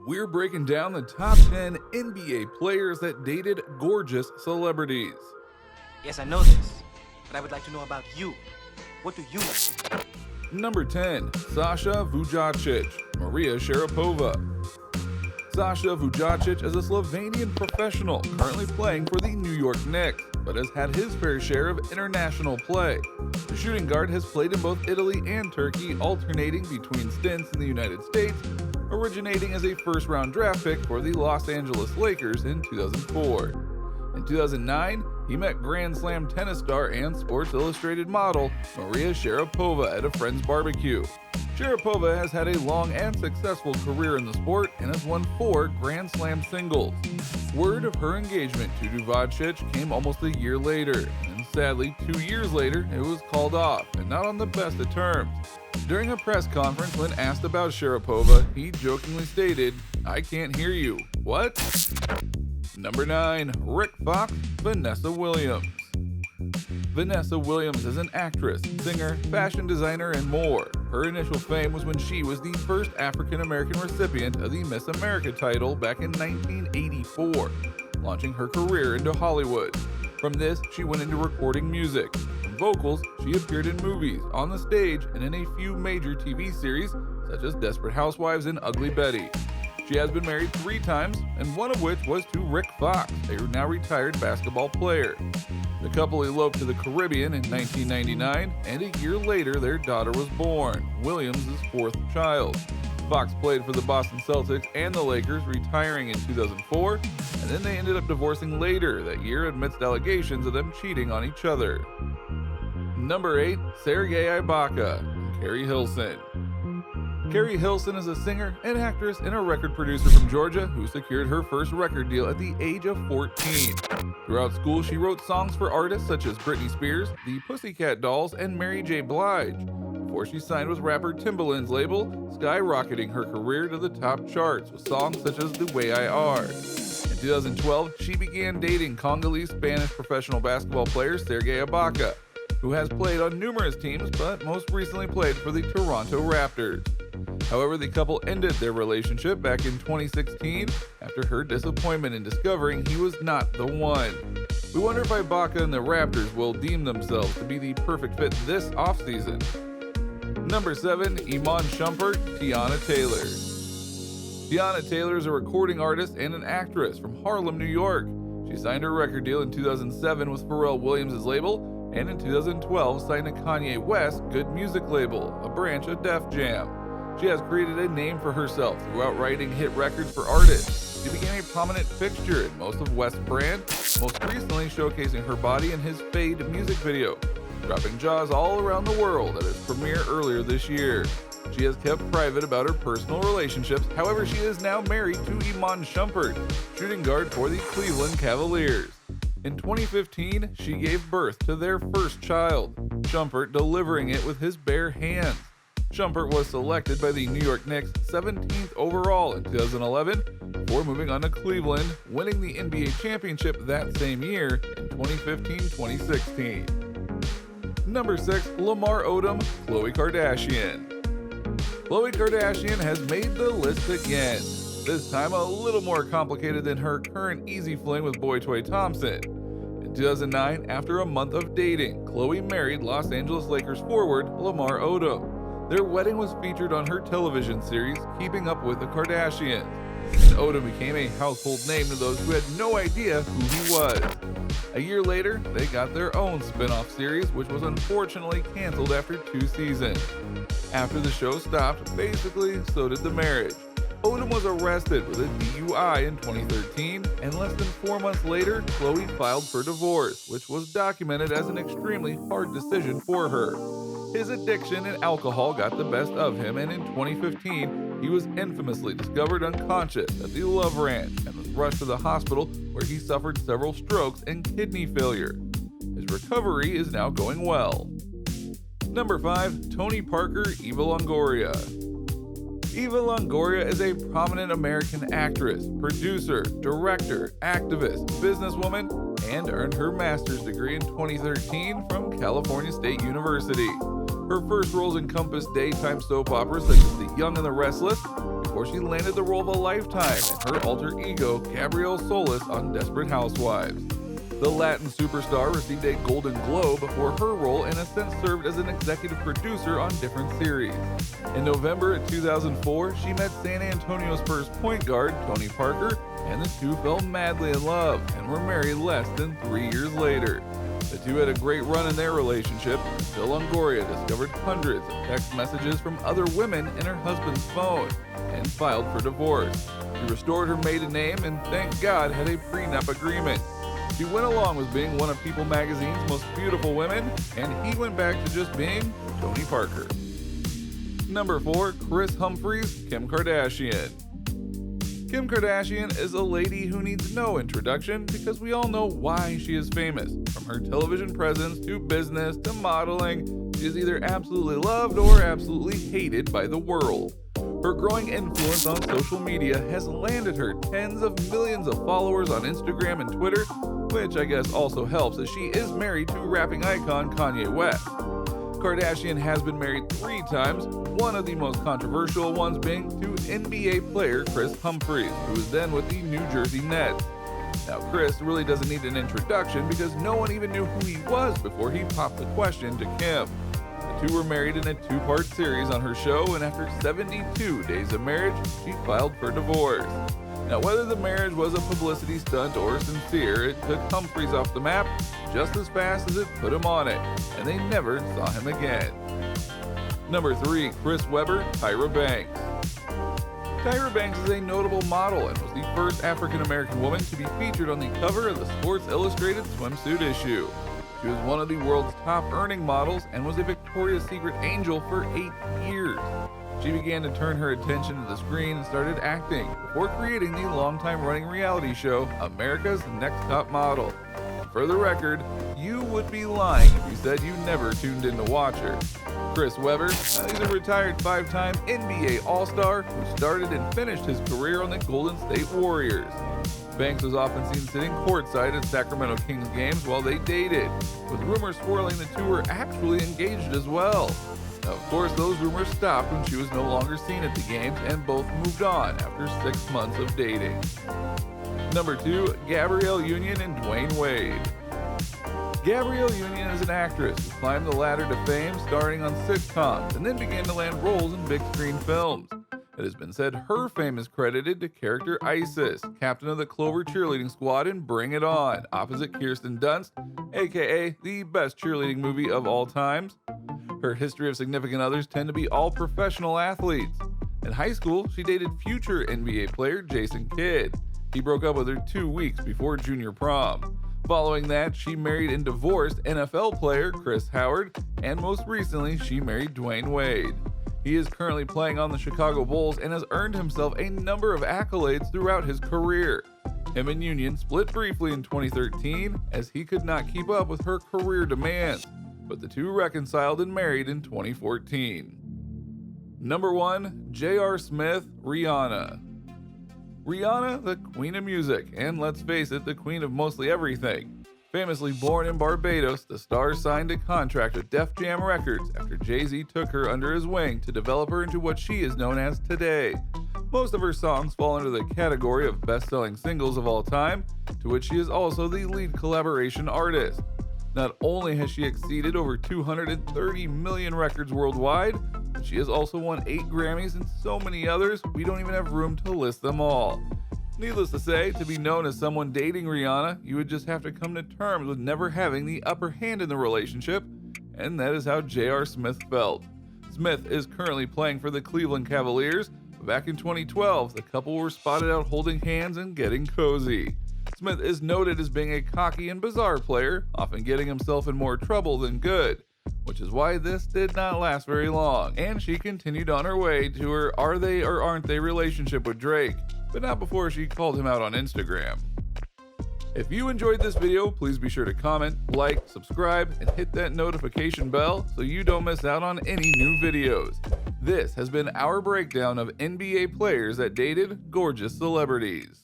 We're breaking down the top 10 NBA players that dated gorgeous celebrities. Yes, I know this, but I would like to know about you. What do you like? Number 10. Sasha Vujacic, Maria Sharapova. Sasha Vujacic is a Slovenian professional currently playing for the New York Knicks, but has had his fair share of international play. The shooting guard has played in both Italy and Turkey, alternating between stints in the United States, originating as a first-round draft pick for the Los Angeles Lakers in 2004. In 2009, he met Grand Slam tennis star and Sports Illustrated model Maria Sharapova at a friend's barbecue. Sharapova has had a long and successful career in the sport and has won 4 Grand Slam singles. Word of her engagement to Vujacic came almost a year later, and sadly, 2 years later, it was called off, and not on the best of terms. During a press conference when asked about Sharapova, he jokingly stated, "I can't hear you. What?" Number 9. Rick Fox, Vanessa Williams. Vanessa Williams is an actress, singer, fashion designer, and more. Her initial fame was when she was the first African-American recipient of the Miss America title back in 1984, launching her career into Hollywood. From this, she went into recording music. From vocals, she appeared in movies, on the stage, and in a few major TV series, such as Desperate Housewives and Ugly Betty. She has been married 3 times, and one of which was to Rick Fox, a now retired basketball player. The couple eloped to the Caribbean in 1999, and a year later their daughter was born, Williams' 4th child. Fox played for the Boston Celtics and the Lakers, retiring in 2004, and then they ended up divorcing later that year amidst allegations of them cheating on each other. Number 8. Sergei Ibaka and Carrie Hilson. Carrie Hilson is a singer, an actress, and a record producer from Georgia who secured her first record deal at the age of 14. Throughout school, she wrote songs for artists such as Britney Spears, the Pussycat Dolls, and Mary J. Blige, before she signed with rapper Timbaland's label, skyrocketing her career to the top charts with songs such as The Way I Are. In 2012, she began dating Congolese Spanish professional basketball player Sergei Ibaka, who has played on numerous teams but most recently played for the Toronto Raptors. However, the couple ended their relationship back in 2016 after her disappointment in discovering he was not the one. We wonder if Ibaka and the Raptors will deem themselves to be the perfect fit this offseason. Number 7. Iman Shumpert, Tiana Taylor. Tiana Taylor is a recording artist and an actress from Harlem, New York. She signed her record deal in 2007 with Pharrell Williams' label, and in 2012 signed a Kanye West Good Music label, a branch of Def Jam. She has created a name for herself throughout writing hit records for artists. She became a prominent fixture in most of West's brand, most recently showcasing her body in his Fade music video, dropping Jaws all around the world at its premiere earlier this year. She has kept private about her personal relationships, however she is now married to Iman Shumpert, shooting guard for the Cleveland Cavaliers. In 2015, she gave birth to their first child, Shumpert delivering it with his bare hands. Shumpert was selected by the New York Knicks 17th overall in 2011 before moving on to Cleveland, winning the NBA championship that same year in 2015-2016. Number 6. Lamar Odom, Khloe Kardashian. Khloe Kardashian has made the list again, this time a little more complicated than her current easy fling with Boy Toy Thompson. In 2009, after a month of dating, Khloe married Los Angeles Lakers forward Lamar Odom. Their wedding was featured on her television series, Keeping Up with the Kardashians, and Odom became a household name to those who had no idea who he was. A year later, they got their own spin-off series, which was unfortunately canceled after 2 seasons. After the show stopped, basically, so did the marriage. Odom was arrested with a DUI in 2013, and less than 4 months later, Khloe filed for divorce, which was documented as an extremely hard decision for her. His addiction and alcohol got the best of him, and in 2015, he was infamously discovered unconscious at the Love Ranch and was rushed to the hospital where he suffered several strokes and kidney failure. His recovery is now going well. Number 5. Tony Parker, Eva Longoria. Eva Longoria is a prominent American actress, producer, director, activist, businesswoman, and earned her master's degree in 2013 from California State University. Her first roles encompassed daytime soap operas such as The Young and the Restless, before before she landed the role of a lifetime in her alter ego, Gabrielle Solis, on Desperate Housewives. The Latin superstar received a Golden Globe for her role and has since served as an executive producer on different series. In November of 2004, she met San Antonio Spurs point guard Tony Parker, and the two fell madly in love and were married less than 3 years later. The two had a great run in their relationship until Longoria discovered hundreds of text messages from other women in her husband's phone and filed for divorce. She restored her maiden name and, thank God, had a prenup agreement. She went along with being one of People magazine's most beautiful women, and he went back to just being Tony Parker. Number 4. Kris Humphries, Kim Kardashian. Kim Kardashian is a lady who needs no introduction because we all know why she is famous. From her television presence to business to modeling, she is either absolutely loved or absolutely hated by the world. Her growing influence on social media has landed her tens of millions of followers on Instagram and Twitter, which I guess also helps as she is married to rapping icon Kanye West. Kardashian has been married 3 times, one of the most controversial ones being to NBA player Kris Humphries, who was then with the New Jersey Nets. Now, Kris really doesn't need an introduction because no one even knew who he was before he popped the question to Kim. The two were married in a 2-part series on her show, and after 72 days of marriage, she filed for divorce. Now, whether the marriage was a publicity stunt or sincere, it took Humphries off the map just as fast as it put him on it, and they never saw him again. Number 3. Chris Webber, Tyra Banks. Tyra Banks is a notable model and was the first African-American woman to be featured on the cover of the Sports Illustrated swimsuit issue. She was one of the world's top-earning models and was a Victoria's Secret angel for 8 years. She began to turn her attention to the screen and started acting before creating the long-time running reality show America's Next Top Model. For the record, you would be lying if you said you never tuned in to watch her. Chris Webber is a retired 5-time NBA All-Star who started and finished his career on the Golden State Warriors. Banks was often seen sitting courtside at Sacramento Kings games while they dated, with rumors swirling the two were actually engaged as well. Now, of course, those rumors stopped when she was no longer seen at the games and both moved on after 6 months of dating. Number 2. Gabrielle Union and Dwayne Wade. Gabrielle Union is an actress who climbed the ladder to fame starring on sitcoms and then began to land roles in big screen films. It has been said her fame is credited to character Isis, captain of the Clover cheerleading squad in Bring It On, opposite Kirsten Dunst, aka the best cheerleading movie of all times. Her history of significant others tend to be all professional athletes. In high school, she dated future NBA player Jason Kidd. He broke up with her 2 weeks before junior prom. Following that, she married and divorced NFL player Chris Howard, and most recently, she married Dwayne Wade. He is currently playing on the Chicago Bulls and has earned himself a number of accolades throughout his career. Him and Union split briefly in 2013 as he could not keep up with her career demands, but the two reconciled and married in 2014. Number 1. J.R. Smith, Rihanna. Rihanna, the queen of music, and let's face it, the queen of mostly everything. Famously born in Barbados, the star signed a contract with Def Jam Records after Jay-Z took her under his wing to develop her into what she is known as today. Most of her songs fall under the category of best-selling singles of all time, to which she is also the lead collaboration artist. Not only has she exceeded over 230 million records worldwide, but she has also won 8 Grammys and so many others, we don't even have room to list them all. Needless to say, to be known as someone dating Rihanna, you would just have to come to terms with never having the upper hand in the relationship, and that is how J.R. Smith felt. Smith is currently playing for the Cleveland Cavaliers, but back in 2012, the couple were spotted out holding hands and getting cozy. Smith is noted as being a cocky and bizarre player, often getting himself in more trouble than good, which is why this did not last very long, and she continued on her way to her are they or aren't they relationship with Drake, but not before she called him out on Instagram. If you enjoyed this video, please be sure to comment, like, subscribe, and hit that notification bell so you don't miss out on any new videos. This has been our breakdown of NBA players that dated gorgeous celebrities.